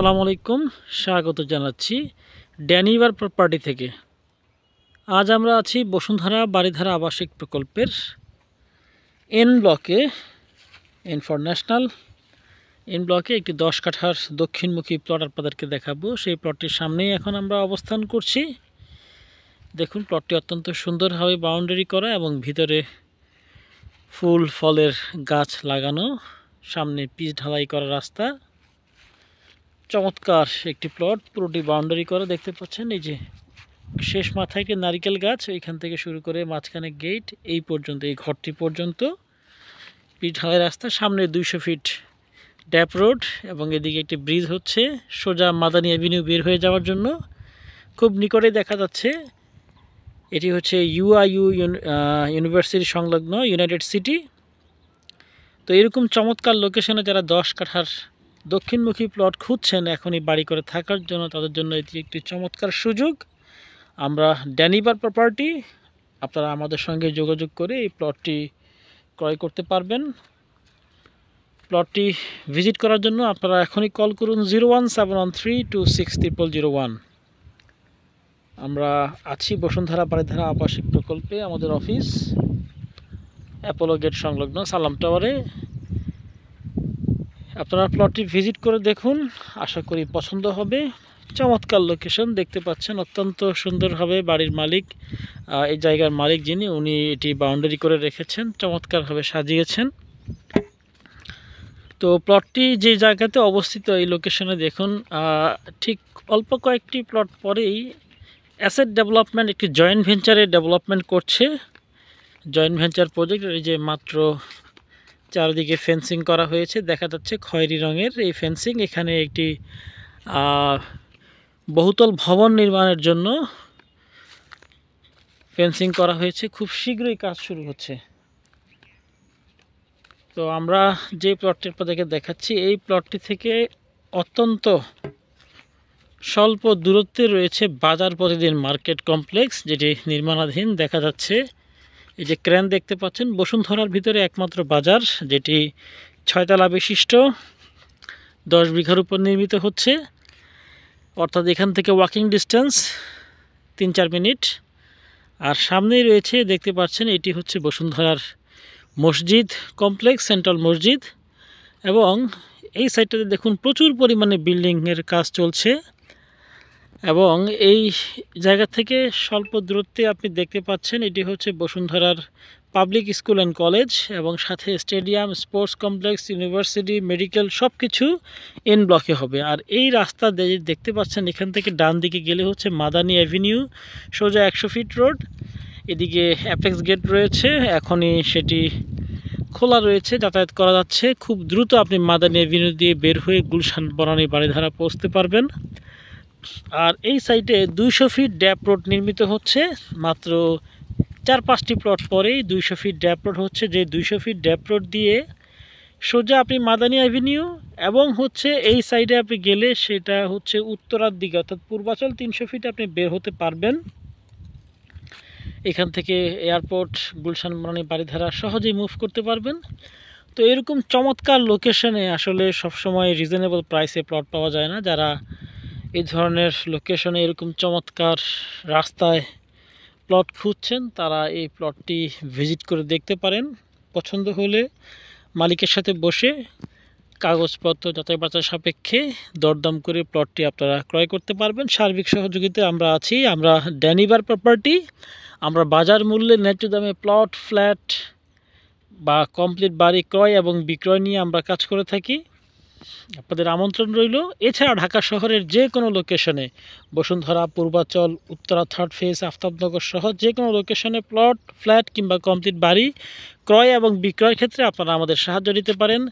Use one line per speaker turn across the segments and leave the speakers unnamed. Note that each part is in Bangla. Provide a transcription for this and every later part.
আসসালামু আলাইকুম, স্বাগত জানাচ্ছি ড্যানিভার প্রপার্টি থেকে। আজ আমরা আছি বসুন্ধরা বাড়িধারা আবাসিক প্রকল্পের এন ব্লকে, এন ফর ন্যাশনাল এন ব্লকে একটি 10 কাঠার দক্ষিণমুখী প্লট আপনাদেরকে দেখাবো। সেই প্লটটির সামনেই এখন আমরা অবস্থান করছি। দেখুন, প্লটটি অত্যন্ত সুন্দরভাবে বাউন্ডারি করা এবং ভিতরে ফুল ফলের গাছ লাগানো, সামনে পিচ ঢালাই করা রাস্তা। চমৎকার একটি প্লট, পুরোটি বাউন্ডারি করা। দেখতে পাচ্ছেন এই যে শেষ মাথায় একটি নারিকেল গাছ, এইখান থেকে শুরু করে মাঝখানে গেট, এই পর্যন্ত, এই ঘরটি পর্যন্ত পিচ ঢালাই রাস্তা। সামনে 200 ফিট ড্যাপ রোড এবং এদিকে একটি ব্রিজ হচ্ছে সোজা মাদানী অ্যাভিনিউ বের হয়ে যাওয়ার জন্য। খুব নিকটে দেখা যাচ্ছে এটি হচ্ছে ইউআইইউ ইউনিভার্সিটি সংলগ্ন ইউনাইটেড সিটি। তো এরকম চমৎকার লোকেশনে যারা 10 কাঠার দক্ষিণমুখী প্লট খুঁজছেন এখনই বাড়ি করে থাকার জন্য, তাদের জন্য এটি একটি চমৎকার সুযোগ। আমরা ড্যানিভার প্রপার্টি, আপনারা আমাদের সঙ্গে যোগাযোগ করে এই প্লটটি ক্রয় করতে পারবেন। প্লটটি ভিজিট করার জন্য আপনারা এখনই কল করুন 01713260001। আমরা আছি বসুন্ধরা বাড়িধারা আবাসিক প্রকল্পে, আমাদের অফিস অ্যাপোলো গেট সংলগ্ন সালাম টাওয়ারে। আপনারা প্লটটি ভিজিট করে দেখুন, আশা করি পছন্দ হবে। চমৎকার লোকেশন দেখতে পাচ্ছেন, অত্যন্ত সুন্দরভাবে বাড়ির মালিক, এই জায়গার মালিক যিনি, উনি এটি বাউন্ডারি করে রেখেছেন, চমৎকারভাবে সাজিয়েছেন। তো প্লটটি যে জায়গাতে অবস্থিত এই লোকেশনে দেখুন, ঠিক অল্প কয়েকটি প্লট পরেই অ্যাসেট ডেভেলপমেন্ট একটি জয়েন্ট ভেঞ্চারে ডেভেলপমেন্ট করছে। জয়েন্ট ভেঞ্চার প্রজেক্ট, এই যে মাত্র চারিদিকে ফেন্সিং করা হয়েছে, দেখা যাচ্ছে খয়েরি রঙের এই ফেন্সিং। এখানে একটি বহুতল ভবন নির্মাণের জন্য ফেন্সিং করা হয়েছে, খুব শীঘ্রই কাজ শুরু হচ্ছে। তো আমরা যে প্লটটির আপনাদেরকে দেখাচ্ছি, এই প্লটটি থেকে অত্যন্ত স্বল্প দূরত্বে রয়েছে বাজার প্রতিদিন মার্কেট কমপ্লেক্স, যেটি নির্মাণাধীন। দেখা যাচ্ছে এই যে ক্রেন দেখতে পাচ্ছেন, বসুন্ধরার ভিতরে একমাত্র বাজার যেটি 6 তলা বিশিষ্ট, 10 বিঘার উপর নির্মিত হচ্ছে। অর্থাৎ এখান থেকে ওয়াকিং ডিস্টেন্স 3-4 মিনিট। আর সামনেই রয়েছে, দেখতে পাচ্ছেন, এটি হচ্ছে বসুন্ধরার মসজিদ কমপ্লেক্স, সেন্ট্রাল মসজিদ। এবং এই সাইডটাতে দেখুন প্রচুর পরিমাণে বিল্ডিংয়ের কাজ চলছে। এবং এই জায়গা থেকে স্বল্প দূরত্বে আপনি দেখতে পাচ্ছেন এটি হচ্ছে বসুন্ধরার পাবলিক স্কুল অ্যান্ড কলেজ, এবং সাথে stadium, sports complex, university, medical সব কিছু এন ব্লকে হবে। আর এই রাস্তা দেখতে পাচ্ছেন, এখান থেকে ডান দিকে গেলে হচ্ছে মাদানী অ্যাভিনিউ, সোজা 100 ফিট রোড। এদিকে অ্যাপেক্স গেট রয়েছে, এখনই সেটি খোলা রয়েছে, যাতায়াত করা যাচ্ছে। খুব দ্রুত আপনি মাদানী অ্যাভিনিউ দিয়ে বের হয়ে গুলশান বনানী বাড়িধারা পৌঁছতে পারবেন। আর এই সাইডে 200 ফিট ড্যাপ রোড নির্মিত হচ্ছে, মাত্র 4-5টি প্লট পরেই 200 ফিট ড্যাপ রোড হচ্ছে। যে 200 ফিট ড্যাপ রোড দিয়ে সোজা আপনি মাদানী অ্যাভিনিউ, এবং হচ্ছে এই সাইডে আপনি গেলে সেটা হচ্ছে উত্তরার দিকে, অর্থাৎ পূর্বাচল 300 ফিট আপনি বের হতে পারবেন। এখান থেকে এয়ারপোর্ট, গুলশান বনানী বাড়িধারা সহজেই মুভ করতে পারবেন। তো এরকম চমৎকার লোকেশনে আসলে সবসময় রিজনেবল প্রাইসে প্লট পাওয়া যায় না। যারা এই ধরনের লোকেশনে এরকম চমৎকার রাস্তায় প্লট খুঁজছেন, তারা এই প্লটটি ভিজিট করে দেখতে পারেন। পছন্দ হলে মালিকের সাথে বসে কাগজপত্র যাচাই বাছাই সাপেক্ষে দরদাম করে প্লটটি আপনারা ক্রয় করতে পারবেন। সার্বিক সহযোগিতায় আমরা আছি। আমরা ড্যানিভার প্রপার্টি, আমরা বাজার মূল্যে ন্যায্য দামে প্লট, ফ্ল্যাট বা কমপ্লিট বাড়ি ক্রয় এবং বিক্রয় নিয়ে আমরা কাজ করে থাকি। আপনাদের আমন্ত্রণ রইল। এছাড়া ঢাকা শহরের যে কোনো লোকেশনে, বসুন্ধরা, পূর্বাচল, উত্তরা 3rd ফেজ, আফতাবনগর সহ যে কোনো লোকেশনে প্লট, ফ্ল্যাট কিংবা কমপ্লিট বাড়ি ক্রয় এবং বিক্রয়ের ক্ষেত্রে আপনারা আমাদের সাহায্য নিতে পারেন।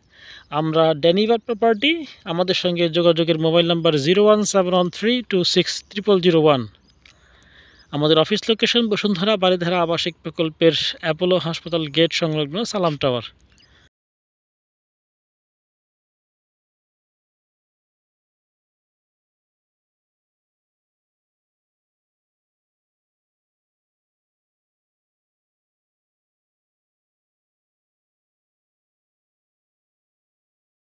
আমরা ড্যানিভার প্রপার্টি, আমাদের সঙ্গে যোগাযোগের মোবাইল নাম্বার 01713260001। আমাদের অফিস লোকেশন বসুন্ধরা বাড়িধারা আবাসিক প্রকল্পের অ্যাপোলো হাসপাতাল গেট সংলগ্ন সালাম টাওয়ার।